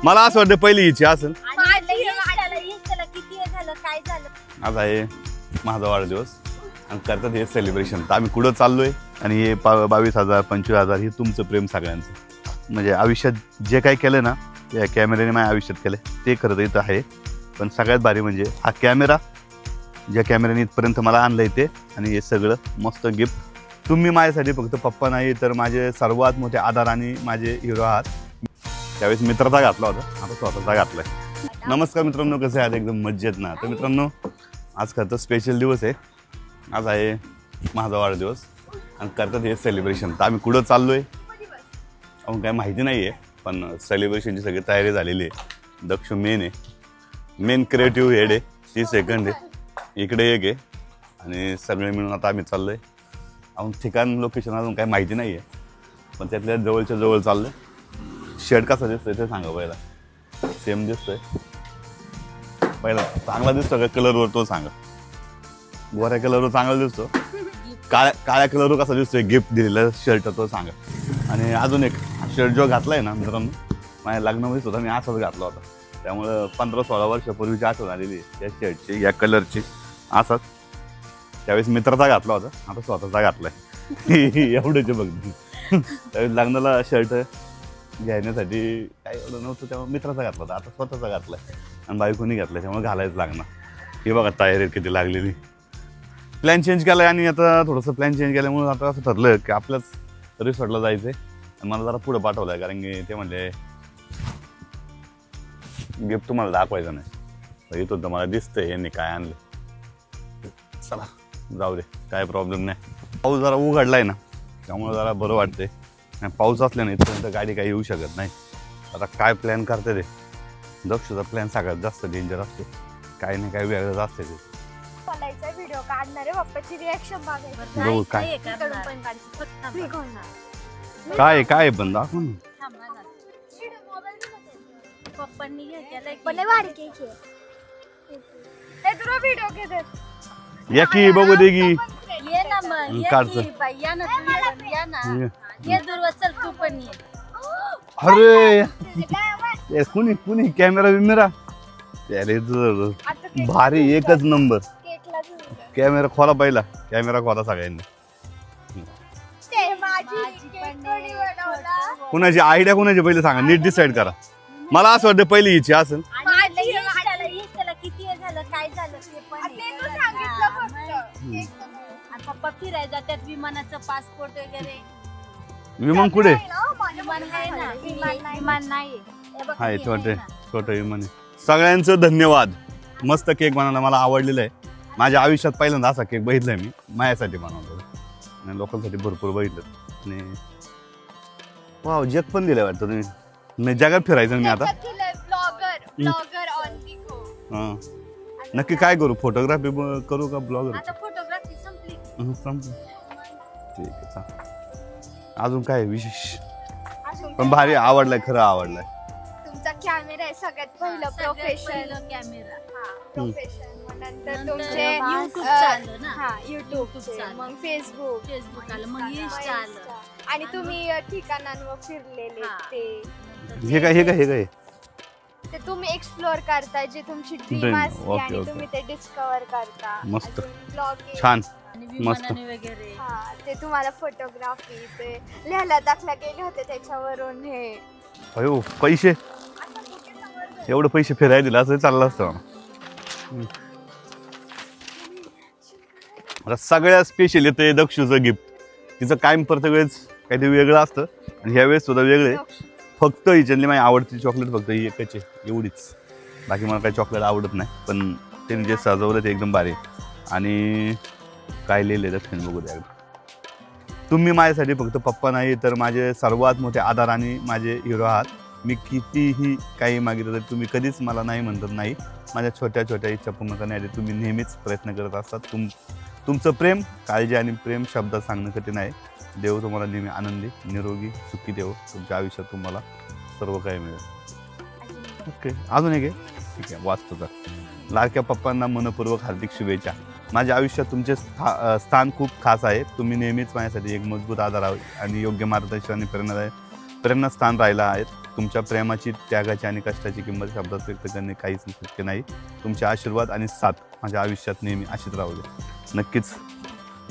मला असं वाटतं पहिली इच्छा असेल. आज आहे माझा वाढदिवस आणि करतात हे सेलिब्रेशन. तर आम्ही कुठं चाललोय आणि हे 22,000 25,000 हे तुमचं प्रेम सगळ्यांचं. म्हणजे आयुष्यात जे काही केलं ना या कॅमेऱ्याने माझ्या आयुष्यात केलं ते खरं तर इथं आहे. पण सगळ्यात भारी म्हणजे हा कॅमेरा, ज्या कॅमेऱ्याने इथपर्यंत मला आणलं इथे, आणि हे सगळं मस्त गिफ्ट. तुम्ही माझ्यासाठी फक्त पप्पा नाही तर माझे सर्वात मोठे आधार आणि माझे हिरो आहात. त्यावेळेस मित्राचा घातला होता, आता स्वतःचा घातलाय. नमस्कार मित्रांनो, कसे आहात? एकदम मज्जेत ना? तर मित्रांनो, आज खरं तर स्पेशल दिवस आहे. आज आहे माझा वाढदिवस आणि करतात हे सेलिब्रेशन. तर आम्ही कुठं चाललोय अजून काय माहिती नाही आहे, पण सेलिब्रेशनची सगळी तयारी झालेली आहे. दक्ष मेन आहे, मेन क्रिएटिव्ह हेड आहे, ती सेकंड आहे, इकडे एक आहे, आणि सगळे मिळून आता आम्ही चाललोय. अजून ठिकाण लोकेशन अजून काय माहिती नाही आहे, पण त्यातल्या जवळच्या जवळ चाललोय. शेड कसा दिसतोय ते सांगा पहिला. सेम दिसतोय पहिला? चांगला दिसतो का कलरवर तो सांगा. गोऱ्या कलरवर चांगला दिसतो, काळ्या कलरवर कसा दिसतोय गिफ्ट दिलेला शर्ट तो सांगा. आणि अजून एक शर्ट जो घातलाय ना मित्रांनो, माझ्या लग्नामध्ये सुद्धा मी असाच घातला होता. त्यामुळं 15-16 वर्षापूर्वीची आठवण आलेली त्या शर्टची, या कलरची. असाच त्यावेळेस मित्राचा घातला होता, आता स्वतःचा घातलाय. एवढंच बघ. त्यावेळेस लग्नाला शर्ट घेण्यासाठी काय एवढं नव्हतं, त्यामुळे मित्राचा घातला होता, आता स्वतःचा घातलाय आणि बायकोनी घातलाय, त्यामुळे घालायचं लागणार. हे बघा तयारी किती लागलेली. प्लॅन चेंज केलाय आणि आता थोडंसं प्लॅन चेंज केल्यामुळे आता असं ठरलं की आपल्याच रिसॉर्टला जायचं आहे. आणि मला जरा पुढं पाठवलं आहे, कारण की ते म्हणले गिफ्ट तुम्हाला दाखवायचं नाही. तर इथून तर मला दिसतंय यांनी काय आणलं. चला जाऊ दे, काय प्रॉब्लेम नाही. पाऊस जरा उघडलाय ना, त्यामुळे जरा बरं वाटतंय. पाऊस असल्याने इथपर्यंत गाडी काही येऊ शकत नाही. आता काय प्लॅन करते ते. दक्षचा प्लॅन सगळ्यात जास्त डेंजर असतो, काय नाही काय वेगळंच असते ते. व्हिडिओ काढणारे पप्पाची रिॲक्शन बघू काय काय काय पण दाखव ना. पप्पांनी व्हिडिओ घेतात या की बघू दे की. ये ना मग, ये काढतो. की बाई, या ना तू, या ना. ये दुर्वा, चल तू पण ये. अरे कुणी कुणी कॅमेरा बिमेरा त्याले भारी, एकच नंबर. कॅमेरा खोला पहिला, कॅमेरा खोला सगळ्यांनी. कुणाची आयडिया कुणाची पहिले सांगा, नीट डिसाईड करा. मला असं वाटतं पहिली इच्छा असेल. किती झालं, काय झालं ते पण पप्पा फिरायला जातात, विमानाचं पासपोर्ट वगैरे. विमान कुठे विमान आहे ना, विमान नाही आहे, छोटे विमान. सगळ्यांचं धन्यवाद. मस्त केक बनवला, मला आवडलेला आहे. माझ्या आयुष्यात पहिल्यांदा असा केक बघितलाय मी, माझ्यासाठी बनवतो आणि लोकांसाठी भरपूर बघितलं. आणि वाव, जग पण दिलं वाटतं तुम्ही. नाही, जगात फिरायचं मी आता. हां, नक्की काय करू? फोटोग्राफी करू का ब्लॉगर? आता फोटोग्राफी संपली. ठीक आहे, चालेल. अजून काय विशेष? पण भारी आवडलाय, खरं आवडलाय. तुमचा कॅमेरा आहे सगळ्यात पहिलं प्रोफेशनल कॅमेरा. प्रोफेशनल नंतर तुमचे YouTube चालू ना. हां, YouTube चालू, मग फेसबुक आलं, मग इंस्टा आलं. आणि तुम्ही ठिकाणांवर फिरलेले ते. हे काय ते तुम्ही एक्सप्लोअर करताय, जे तुमची ड्रीम असते आणि तुम्ही ते डिस्कवर करता. मस्त, ब्लॉगिंग छान, मस्त वगैरे. ते तुम्हाला फोटोग्राफी, ते लिहायला दाखला गेले होते त्याच्यावरून. हे अयो, पैसे एवढं पैसे फिरायला दिला असं चाललं असतं. आता सगळ्यात स्पेशल येतं दक्षूचं गिफ्ट. तिचं कायम प्रत्येक वेळेस काहीतरी वेगळं असतं आणि ह्या वेळेस सुद्धा वेगळे. फक्त हिच्यातली माझी आवडती चॉकलेट फक्त ही एकच आहे, एवढीच. बाकी मला काही चॉकलेट आवडत नाही, पण त्यांनी जे सजवलं ते एकदम भारी. आणि काय लिहिलंय दक्षिण बघू द्या. तुम्ही माझ्यासाठी फक्त पप्पा नाही तर माझे सर्वात मोठे आधार आणि माझे हिरो आहात. मी कितीही काही मागितलं तरी तुम्ही कधीच मला नाही म्हणतात नाही. माझ्या छोट्या छोट्या इच्छा पूर्ण करण्यासाठी तुम्ही नेहमीच प्रयत्न करत असतात. तुमचं प्रेम, काळजी आणि प्रेम शब्दात सांगणं कठीण आहे. देव तुम्हाला नेहमी आनंदी, निरोगी, सुखी देव. तुमच्या आयुष्यात तुम्हाला सर्व काही मिळेल. ओके, अजून एक आहे. ठीक आहे, वाचतो तर. लाडक्या पप्पांना मनपूर्वक हार्दिक शुभेच्छा. माझ्या आयुष्यात तुमचे स्थान खूप खास आहे. तुम्ही नेहमीच माझ्यासाठी एक मजबूत आधार आणि योग्य मार्गदर्शन आणि प्रेरणास्थान राहिला आहेत. तुमच्या प्रेमाची, त्यागाची आणि कष्टाची किंमत शब्दात व्यक्त करणे काहीच शक्य नाही. तुमचे आशीर्वाद आणि साथ माझ्या आयुष्यात नेहमी अशीच राहू दे. नक्कीच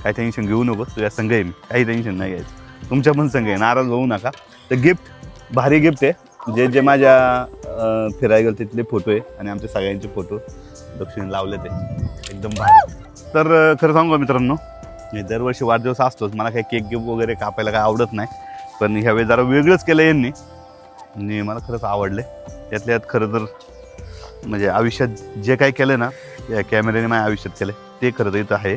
काही टेन्शन घेऊ नको, तुझ्या संघ आहे मी, काही टेन्शन नाही घ्यायचं. तुमच्या पण संघ आहे, नाराज होऊ नका. तर गिफ्ट भारी गिफ्ट आहे. जे माझ्या फिरायला गेलं तिथले फोटो आहे आणि आमच्या सगळ्यांचे फोटो दक्षिण लावले ते एकदम भारी. तर खरं सांगू का मित्रांनो, हे दरवर्षी वाढदिवस असतोच. मला काही केक गिफ्ट वगैरे कापायला काय आवडत नाही, पण ह्यावेळी जरा वेगळंच केलं यांनी आणि मला खरंच आवडले. त्यातल्या त्यात खरं तर म्हणजे आयुष्यात जे काही केलं ना, या कॅमेऱ्याने माझ्या आयुष्यात केलं ते खरं तर इथं आहे.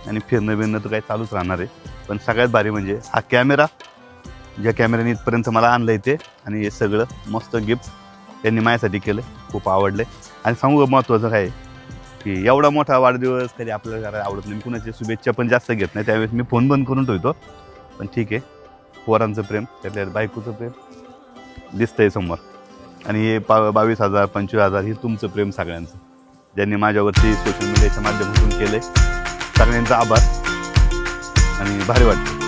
आणि फिरणं बिरणं तर काही चालूच राहणार आहे. पण सगळ्यात भारी म्हणजे हा कॅमेरा, ज्या कॅमेऱ्याने इथपर्यंत मला आणलं आहे ते, आणि हे सगळं मस्त गिफ्ट त्यांनी माझ्यासाठी केलं, खूप आवडले. आणि सांगू महत्त्वाचं काय की एवढा मोठा वाढदिवस कधी आपल्याला करायला आवडत नाही. कुणाची शुभेच्छा पण जास्त घेत नाही, त्यावेळेस मी फोन बंद करून ठेवतो. पण ठीक आहे, पोरांचं प्रेम, त्यातल्या बायकोचं प्रेम दिसतंय समोर. आणि हे 22,000 25,000 हे तुमचं प्रेम सगळ्यांचं, ज्यांनी माझ्यावरती सोशल मीडियाच्या माध्यमातून केले. सगळ्यांचा आभार आणि भारी वाटतं.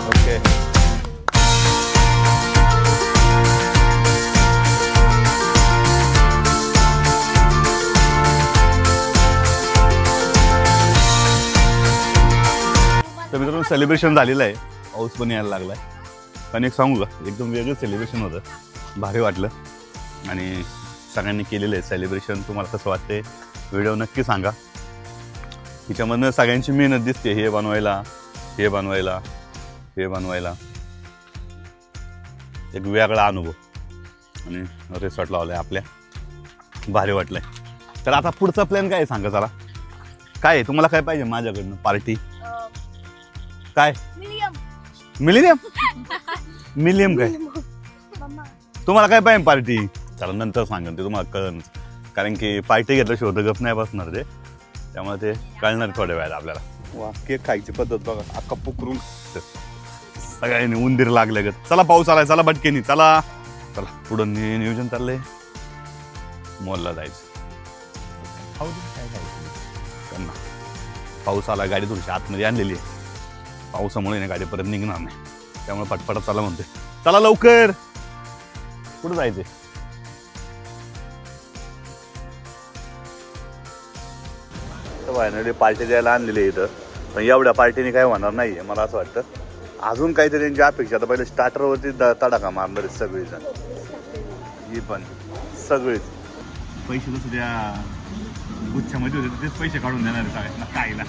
ओके, तर मित्रांनो सेलिब्रेशन झालेलं आहे. पाऊस पण यायला लागला आहे. पण एक सांगू का, एकदम वेगळं सेलिब्रेशन होतं, भारी वाटलं. आणि सगळ्यांनी केलेलं आहे सेलिब्रेशन. तुम्हाला कसं वाटते व्हिडिओ नक्की सांगा. हिच्यामधनं सगळ्यांची मेहनत दिसते, हे बनवायला, हे बनवायला, हे बनवायला. एक वेगळा अनुभव. आणि रिसॉर्ट लावला आहे आपल्या, भारी वाटलंय. तर आता पुढचा प्लॅन काय आहे सांगा जरा. काय आहे तुम्हाला, काय पाहिजे माझ्याकडनं पार्टी? काय मिलिनियम? मिलियम काय तुम्हाला काय पाहिजे पार्टी? चला नंतर सांगेन ते, तुम्हाला कळन. कारण की पार्टी घेतल्याशिवाय होतं गप नाही बसणार ते, त्यामुळे ते कळणार थोड्या वेळात आपल्याला. वा, केक खायची पद्धत बघा, अख्खा पुकरून सगळ्यांनी उंदीर लागले ग. चला पाऊस आलाय, चला भटकेनी, चला चला पुढं नियोजन चाललंय. मॉलला जायचं. खाऊ दे, काय खायचं त्यांना. पाऊस आला, गाडी थोडीशी आतमध्ये आणलेली आहे. पावसामुळे ना गाडी परत निघणार नाही, त्यामुळे पटपट चला म्हणते. चला लवकर, कुठं जायचंय? वायनडे पार्टी द्यायला आणलेली आहे इथं, पण एवढ्या पार्टीने काय होणार नाहीये मला असं वाटतं. अजून काहीतरी त्यांची अपेक्षा. आता पहिले स्टार्टरवरती तडाखा मारणार आहेत सगळेजण, ही पण सगळेच. पैसे तर सध्या गुच्छामध्ये होते तेच पैसे काढून देणार आहे सगळ्यांना खायला.